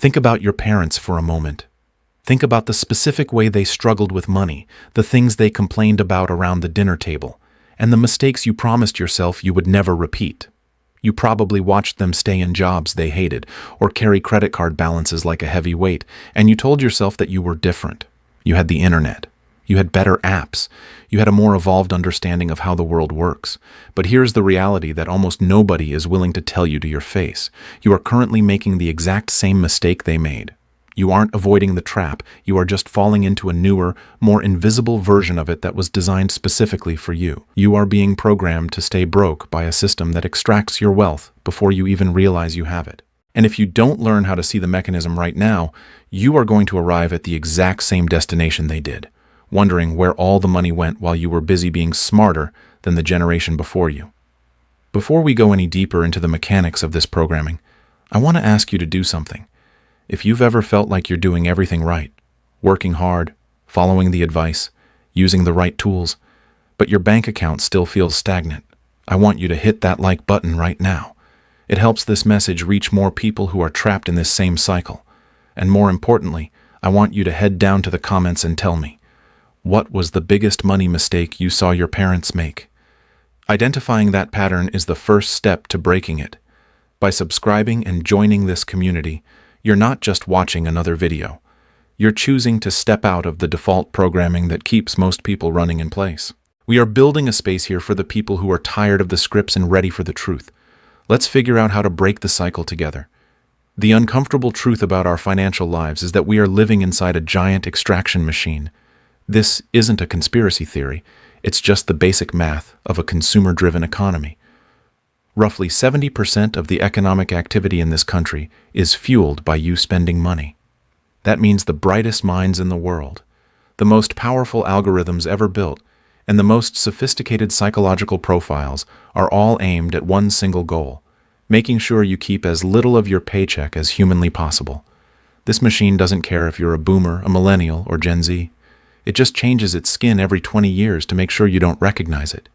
Think about your parents for a moment. Think about the specific way they struggled with money, the things they complained about around the dinner table, and the mistakes you promised yourself you would never repeat. You probably watched them stay in jobs they hated or carry credit card balances like a heavy weight, and you told yourself that you were different. You had the internet. You had better apps. You had a more evolved understanding of how the world works. But here's the reality that almost nobody is willing to tell you to your face. You are currently making the exact same mistake they made. You aren't avoiding the trap. You are just falling into a newer, more invisible version of it that was designed specifically for you. You are being programmed to stay broke by a system that extracts your wealth before you even realize you have it. And if you don't learn how to see the mechanism right now, you are going to arrive at the exact same destination they did, wondering where all the money went while you were busy being smarter than the generation before you. Before we go any deeper into the mechanics of this programming, I want to ask you to do something. If you've ever felt like you're doing everything right, working hard, following the advice, using the right tools, but your bank account still feels stagnant, I want you to hit that like button right now. It helps this message reach more people who are trapped in this same cycle. And more importantly, I want you to head down to the comments and tell me, what was the biggest money mistake you saw your parents make? Identifying that pattern is the first step to breaking it. By subscribing and joining this community, you're not just watching another video. You're choosing to step out of the default programming that keeps most people running in place. We are building a space here for the people who are tired of the scripts and ready for the truth. Let's figure out how to break the cycle together. The uncomfortable truth about our financial lives is that we are living inside a giant extraction machine. This isn't a conspiracy theory. It's just the basic math of a consumer-driven economy. Roughly 70% of the economic activity in this country is fueled by you spending money. That means the brightest minds in the world, the most powerful algorithms ever built, and the most sophisticated psychological profiles are all aimed at one single goal, making sure you keep as little of your paycheck as humanly possible. This machine doesn't care if you're a boomer, a millennial, or Gen Z. It just changes its skin every 20 years to make sure you don't recognize it.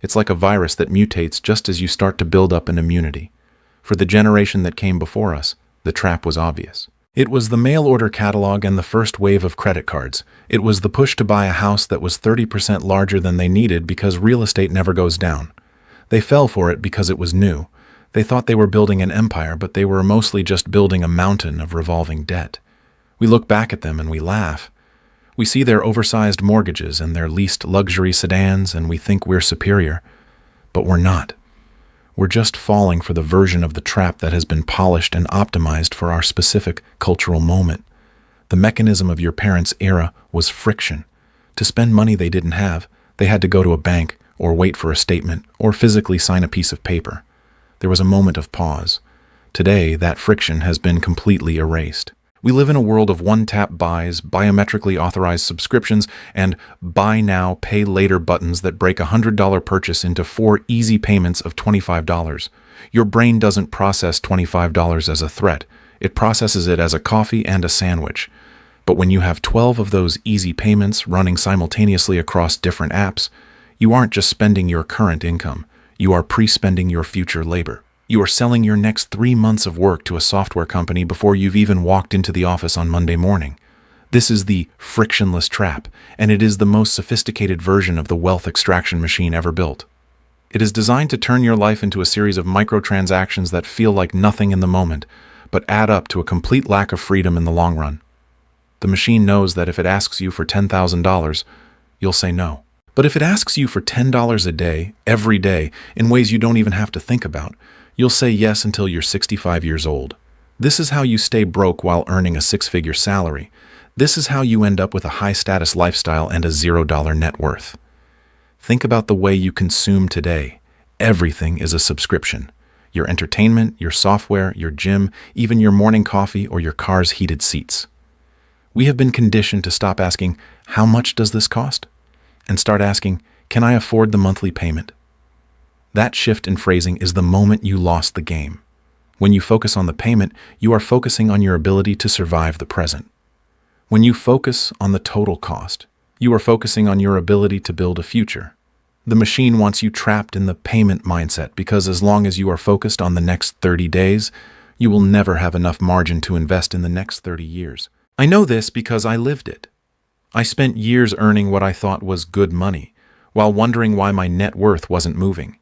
It's like a virus that mutates just as you start to build up an immunity. For the generation that came before us, the trap was obvious. It was the mail-order catalog and the first wave of credit cards. It was the push to buy a house that was 30% larger than they needed because real estate never goes down. They fell for it because it was new. They thought they were building an empire, but they were mostly just building a mountain of revolving debt. We look back at them and we laugh. We see their oversized mortgages and their leased luxury sedans, and we think we're superior. But we're not. We're just falling for the version of the trap that has been polished and optimized for our specific cultural moment. The mechanism of your parents' era was friction. To spend money they didn't have, they had to go to a bank, or wait for a statement, or physically sign a piece of paper. There was a moment of pause. Today, that friction has been completely erased. We live in a world of one-tap buys, biometrically authorized subscriptions, and buy now, pay later buttons that break a $100 purchase into 4 easy payments of $25. Your brain doesn't process $25 as a threat. It processes it as a coffee and a sandwich. But when you have 12 of those easy payments running simultaneously across different apps, you aren't just spending your current income. You are pre-spending your future labor. You are selling your next 3 months of work to a software company before you've even walked into the office on Monday morning. This is the frictionless trap, and it is the most sophisticated version of the wealth extraction machine ever built. It is designed to turn your life into a series of microtransactions that feel like nothing in the moment, but add up to a complete lack of freedom in the long run. The machine knows that if it asks you for $10,000, you'll say no. But if it asks you for $10 a day, every day, in ways you don't even have to think about, you'll say yes until you're 65 years old. This is how you stay broke while earning a 6-figure salary. This is how you end up with a high-status lifestyle and a $0 net worth. Think about the way you consume today. Everything is a subscription. Your entertainment, your software, your gym, even your morning coffee or your car's heated seats. We have been conditioned to stop asking, how much does this cost? And start asking, can I afford the monthly payment? That shift in phrasing is the moment you lost the game. When you focus on the payment, you are focusing on your ability to survive the present. When you focus on the total cost, you are focusing on your ability to build a future. The machine wants you trapped in the payment mindset because as long as you are focused on the next 30 days, You will never have enough margin to invest in the next 30 years. I know this because I lived it. I spent years earning what I thought was good money, while wondering why my net worth wasn't moving.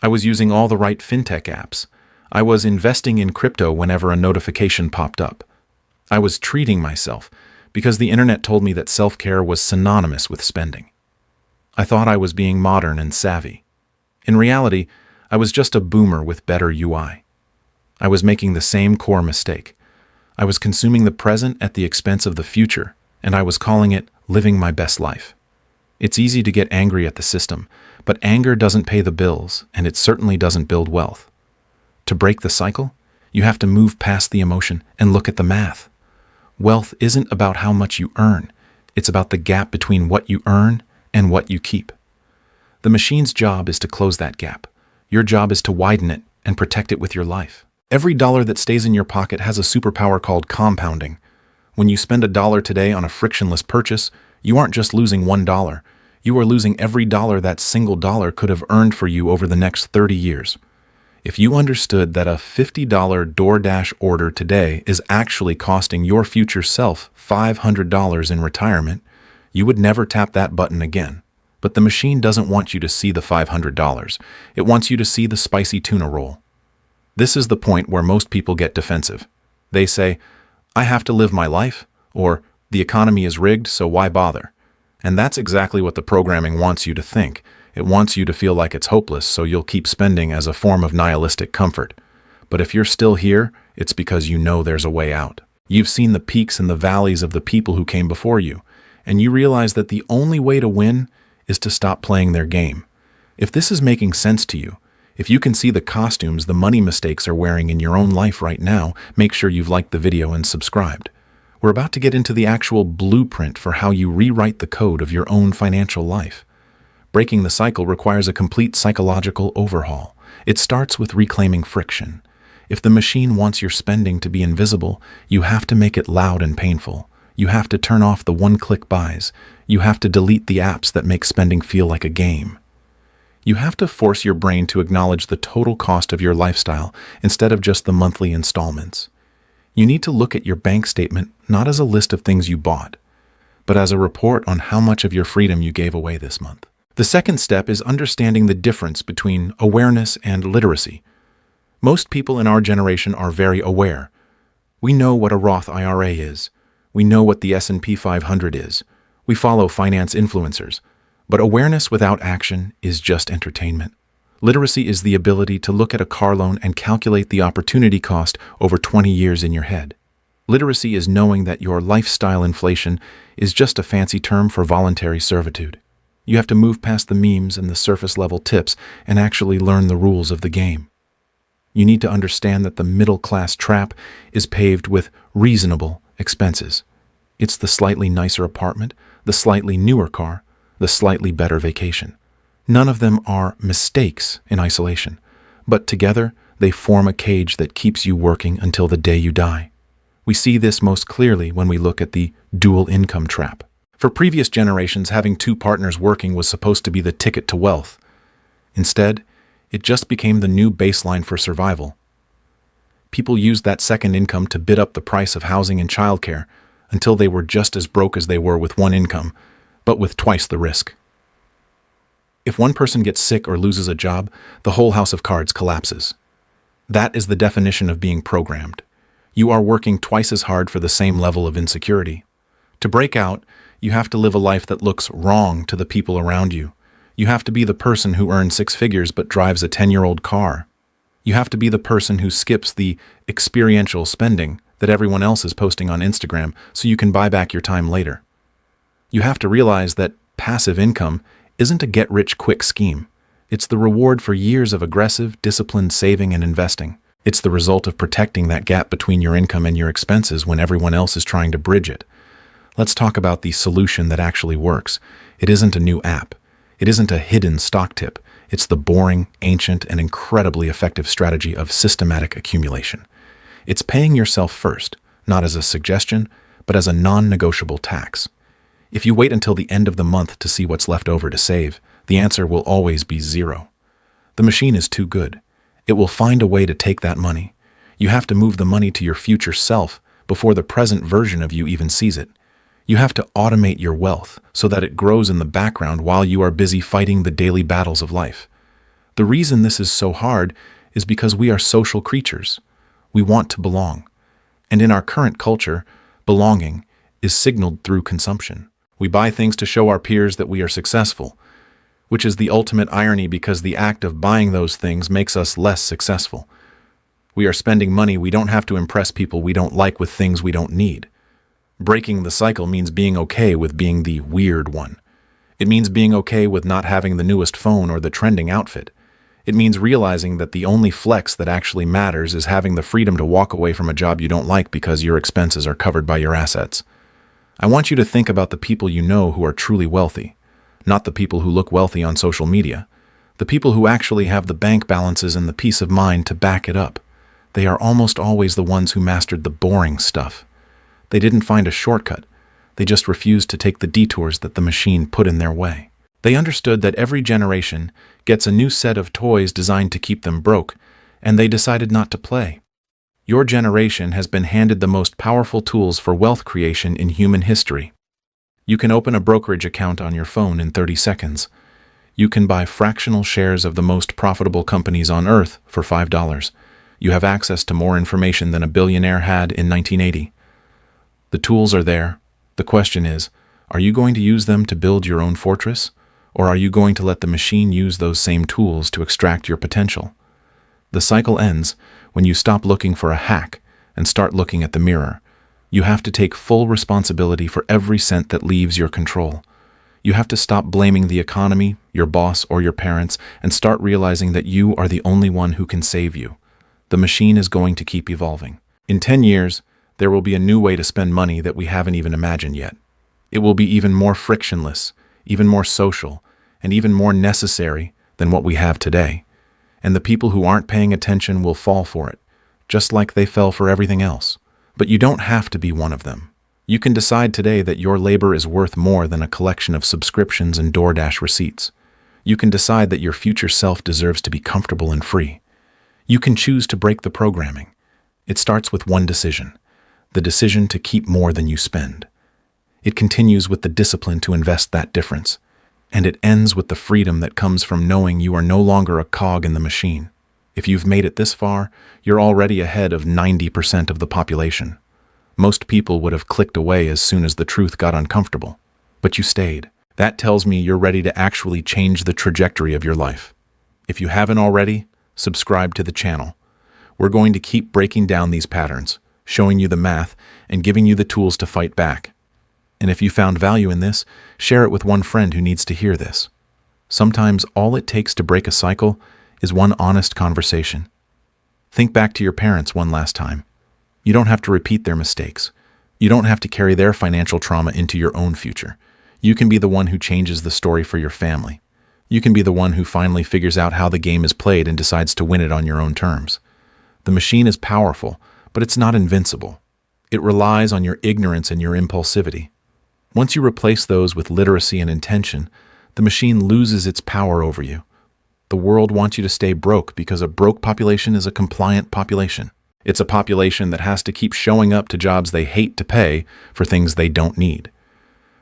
I was using all the right fintech apps. I was investing in crypto whenever a notification popped up. I was treating myself because the internet told me that self-care was synonymous with spending. I thought I was being modern and savvy. In reality, I was just a boomer with better UI. I was making the same core mistake. I was consuming the present at the expense of the future, and I was calling it living my best life. It's easy to get angry at the system, but anger doesn't pay the bills, and it certainly doesn't build wealth. To break the cycle, you have to move past the emotion and look at the math. Wealth isn't about how much you earn. It's about the gap between what you earn and what you keep. The machine's job is to close that gap. Your job is to widen it and protect it with your life. Every dollar that stays in your pocket has a superpower called compounding. When you spend $1 today on a frictionless purchase, you aren't just losing $1. You are losing every dollar that single dollar could have earned for you over the next 30 years. If you understood that a $50 DoorDash order today is actually costing your future self $500 in retirement, you would never tap that button again. But the machine doesn't want you to see the $500. It wants you to see the spicy tuna roll. This is the point where most people get defensive. They say, "I have to live my life," or "the economy is rigged, so why bother?" And that's exactly what the programming wants you to think. It wants you to feel like it's hopeless, so you'll keep spending as a form of nihilistic comfort. But if you're still here, it's because you know there's a way out. You've seen the peaks and the valleys of the people who came before you, and you realize that the only way to win is to stop playing their game. If this is making sense to you, if you can see the costumes the money mistakes are wearing in your own life right now, make sure you've liked the video and subscribed. We're about to get into the actual blueprint for how you rewrite the code of your own financial life. Breaking the cycle requires a complete psychological overhaul. It starts with reclaiming friction. If the machine wants your spending to be invisible, you have to make it loud and painful. You have to turn off the one-click buys. You have to delete the apps that make spending feel like a game. You have to force your brain to acknowledge the total cost of your lifestyle instead of just the monthly installments. You need to look at your bank statement not as a list of things you bought, but as a report on how much of your freedom you gave away this month. The second step is understanding the difference between awareness and literacy. Most people in our generation are very aware. We know what a Roth IRA is. We know what the S&P 500 is. We follow finance influencers. But awareness without action is just entertainment. Literacy is the ability to look at a car loan and calculate the opportunity cost over 20 years in your head. Literacy is knowing that your lifestyle inflation is just a fancy term for voluntary servitude. You have to move past the memes and the surface-level tips and actually learn the rules of the game. You need to understand that the middle-class trap is paved with reasonable expenses. It's the slightly nicer apartment, the slightly newer car, the slightly better vacation. None of them are mistakes in isolation, but together they form a cage that keeps you working until the day you die. We see this most clearly when we look at the dual income trap. For previous generations, having two partners working was supposed to be the ticket to wealth. Instead, it just became the new baseline for survival. People used that second income to bid up the price of housing and childcare until they were just as broke as they were with one income, but with twice the risk. If one person gets sick or loses a job, the whole house of cards collapses. That is the definition of being programmed. You are working twice as hard for the same level of insecurity. To break out, you have to live a life that looks wrong to the people around you. You have to be the person who earns 6 figures but drives a 10-year-old car. You have to be the person who skips the experiential spending that everyone else is posting on Instagram so you can buy back your time later. You have to realize that passive income isn't a get-rich-quick scheme. It's the reward for years of aggressive, disciplined saving and investing. It's the result of protecting that gap between your income and your expenses when everyone else is trying to bridge it. Let's talk about the solution that actually works. It isn't a new app. It isn't a hidden stock tip. It's the boring, ancient, and incredibly effective strategy of systematic accumulation. It's paying yourself first, not as a suggestion, but as a non-negotiable tax. If you wait until the end of the month to see what's left over to save, the answer will always be zero. The machine is too good. It will find a way to take that money. You have to move the money to your future self before the present version of you even sees it. You have to automate your wealth so that it grows in the background while you are busy fighting the daily battles of life. The reason this is so hard is because we are social creatures. We want to belong. And in our current culture, belonging is signaled through consumption. We buy things to show our peers that we are successful, which is the ultimate irony because the act of buying those things makes us less successful. We are spending money we don't have to impress people we don't like with things we don't need. Breaking the cycle means being okay with being the weird one. It means being okay with not having the newest phone or the trending outfit. It means realizing that the only flex that actually matters is having the freedom to walk away from a job you don't like because your expenses are covered by your assets. I want you to think about the people you know who are truly wealthy, not the people who look wealthy on social media, the people who actually have the bank balances and the peace of mind to back it up. They are almost always the ones who mastered the boring stuff. They didn't find a shortcut. They just refused to take the detours that the machine put in their way. They understood that every generation gets a new set of toys designed to keep them broke, and they decided not to play. Your generation has been handed the most powerful tools for wealth creation in human history. You can open a brokerage account on your phone in 30 seconds. You can buy fractional shares of the most profitable companies on Earth for $5. You have access to more information than a billionaire had in 1980. The tools are there. The question is, are you going to use them to build your own fortress? Or are you going to let the machine use those same tools to extract your potential? The cycle ends when you stop looking for a hack and start looking at the mirror. You have to take full responsibility for every cent that leaves your control. You have to stop blaming the economy, your boss, or your parents, and start realizing that you are the only one who can save you. The machine is going to keep evolving. In 10 years, there will be a new way to spend money that we haven't even imagined yet. It will be even more frictionless, even more social, and even more necessary than what we have today. And the people who aren't paying attention will fall for it, just like they fell for everything else. But you don't have to be one of them. You can decide today that your labor is worth more than a collection of subscriptions and DoorDash receipts. You can decide that your future self deserves to be comfortable and free. You can choose to break the programming. It starts with one decision, the decision to keep more than you spend. It continues with the discipline to invest that difference. And it ends with the freedom that comes from knowing you are no longer a cog in the machine. If you've made it this far, you're already ahead of 90% of the population. Most people would have clicked away as soon as the truth got uncomfortable. But you stayed. That tells me you're ready to actually change the trajectory of your life. If you haven't already, subscribe to the channel. We're going to keep breaking down these patterns, showing you the math, and giving you the tools to fight back. And if you found value in this, share it with one friend who needs to hear this. Sometimes all it takes to break a cycle is one honest conversation. Think back to your parents one last time. You don't have to repeat their mistakes. You don't have to carry their financial trauma into your own future. You can be the one who changes the story for your family. You can be the one who finally figures out how the game is played and decides to win it on your own terms. The machine is powerful, but it's not invincible. It relies on your ignorance and your impulsivity. Once you replace those with literacy and intention, the machine loses its power over you. The world wants you to stay broke because a broke population is a compliant population. It's a population that has to keep showing up to jobs they hate to pay for things they don't need.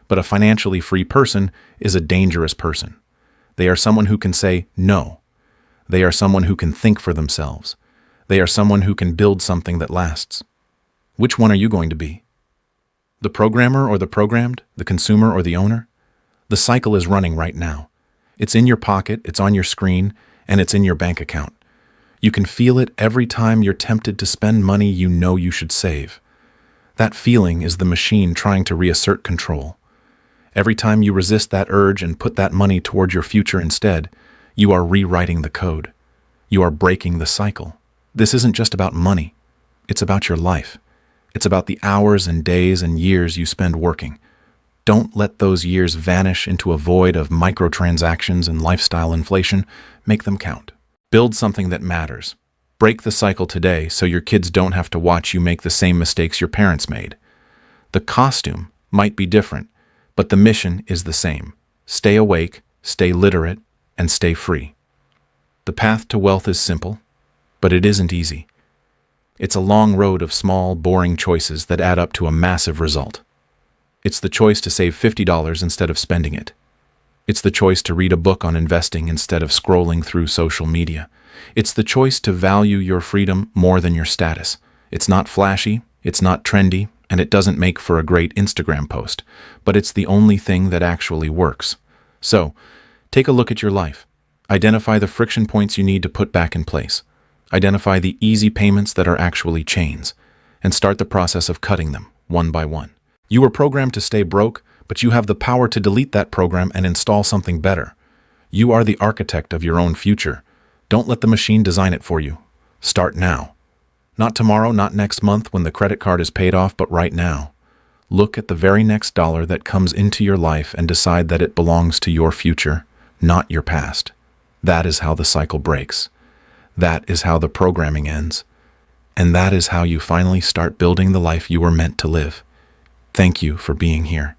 But a financially free person is a dangerous person. They are someone who can say no. They are someone who can think for themselves. They are someone who can build something that lasts. Which one are you going to be? The programmer or the programmed? The consumer or the owner? The cycle is running right now. It's in your pocket, it's on your screen, and it's in your bank account. You can feel it every time you're tempted to spend money you know you should save. That feeling is the machine trying to reassert control. Every time you resist that urge and put that money toward your future instead, you are rewriting the code. You are breaking the cycle. This isn't just about money. It's about your life. It's about the hours and days and years you spend working. Don't let those years vanish into a void of microtransactions and lifestyle inflation. Make them count. Build something that matters. Break the cycle today so your kids don't have to watch you make the same mistakes your parents made. The costume might be different, but the mission is the same. Stay awake, stay literate, and stay free. The path to wealth is simple, but it isn't easy. It's a long road of small, boring choices that add up to a massive result. It's the choice to save $50 instead of spending it. It's the choice to read a book on investing instead of scrolling through social media. It's the choice to value your freedom more than your status. It's not flashy, it's not trendy, and it doesn't make for a great Instagram post, but it's the only thing that actually works. So, take a look at your life. Identify the friction points you need to put back in place. Identify the easy payments that are actually chains, and start the process of cutting them, one by one. You were programmed to stay broke, but you have the power to delete that program and install something better. You are the architect of your own future. Don't let the machine design it for you. Start now. Not tomorrow, not next month when the credit card is paid off, but right now. Look at the very next dollar that comes into your life and decide that it belongs to your future, not your past. That is how the cycle breaks. That is how the programming ends. And that is how you finally start building the life you were meant to live. Thank you for being here.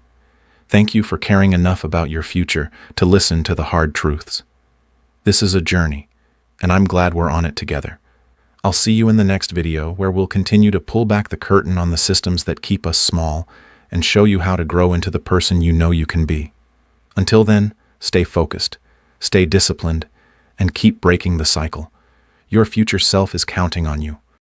Thank you for caring enough about your future to listen to the hard truths. This is a journey, and I'm glad we're on it together. I'll see you in the next video where we'll continue to pull back the curtain on the systems that keep us small and show you how to grow into the person you know you can be. Until then, stay focused, stay disciplined, and keep breaking the cycle. Your future self is counting on you.